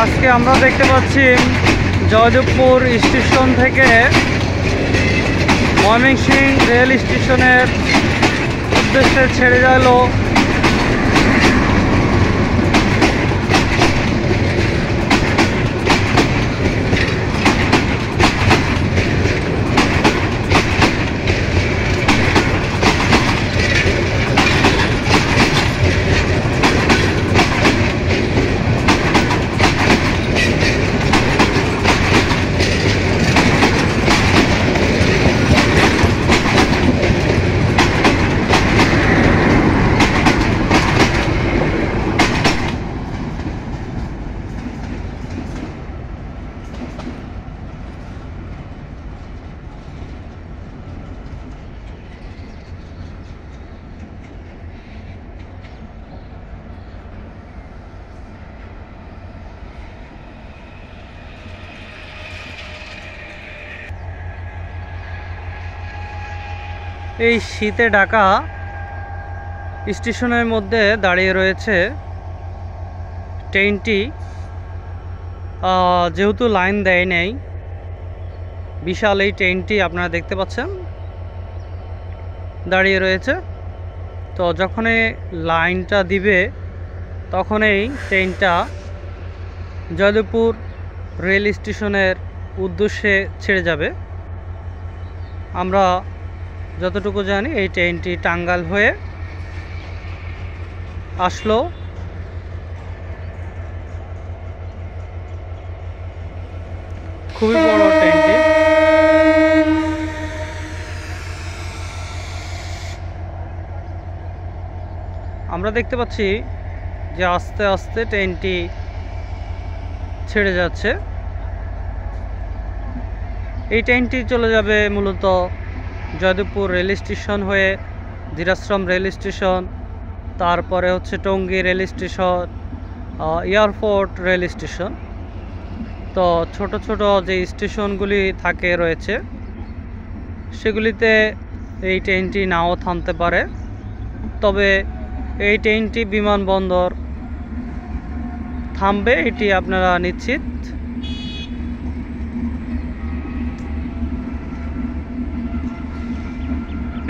আজকে আমরা দেখতে পাচ্ছি জয়দেবপুর স্টেশন থেকে ময়মনসিংহ রেল স্টেশনের উদ্দেশ্যে ছেড়ে গেল এই শীতে ঢাকা স্টেশনের মধ্যে দাঁড়িয়ে রয়েছে ট্রেনটি। যেহেতু লাইন দেয় নেই, বিশাল এই ট্রেনটি আপনারা দেখতে পাচ্ছেন দাঁড়িয়ে রয়েছে। তো যখনই লাইনটা দিবে তখনই ট্রেনটা জয়দেবপুর রেল স্টেশনের উদ্দেশ্যে ছেড়ে যাবে। আমরা যতটুকু জানি এই ট্রেনটি টাঙ্গাইল হয়ে আসলো। খুবই বড় ট্রেনটি। আমরা দেখতে পাচ্ছি যে আস্তে আস্তে ট্রেনটি ছেড়ে যাচ্ছে। এই ট্রেনটি চলে যাবে মূলত জয়দেবপুর রেল স্টেশন হয়ে ধীরাশ্রম রেল স্টেশন, তারপরে হচ্ছে Tongi rail station, airport rail station. তো ছোট ছোট যে স্টেশনগুলি থাকে রয়েছে সেগুলিতে এই ট্রেনটি নাও থামতে পারে, তবে এই ট্রেনটি বিমানবন্দর থামবে এটি আপনারা নিশ্চিত।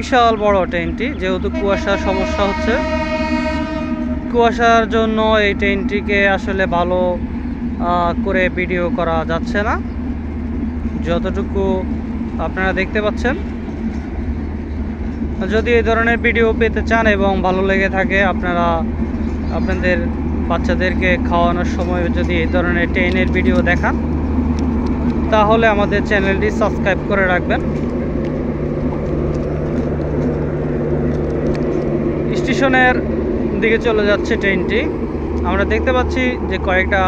বিশাল বড় ট্রেনটি, যেহেতু কুয়াশার সমস্যা হচ্ছে, কুয়াশার জন্য এই ট্রেনটিকে আসলে ভালো করে ভিডিও করা যাচ্ছে না। যতটুকু আপনারা দেখতে পাচ্ছেন, যদি এই ধরনের ভিডিও পেতে চান এবং ভালো লেগে থাকে, আপনারা আপনাদের বাচ্চাদেরকে খাওয়ানোর সময় যদি এই ধরনের ট্রেনের ভিডিও দেখান, তাহলে আমাদের চ্যানেলটি সাবস্ক্রাইব করে রাখবেন। স্টেশনের দিকে চলে যাচ্ছে ট্রেনটি। আমরা দেখতে পাচ্ছি যে কয়েকটা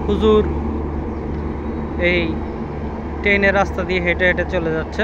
হুজুর এই ট্রেনের রাস্তা দিয়ে হেঁটে হেঁটে চলে যাচ্ছে।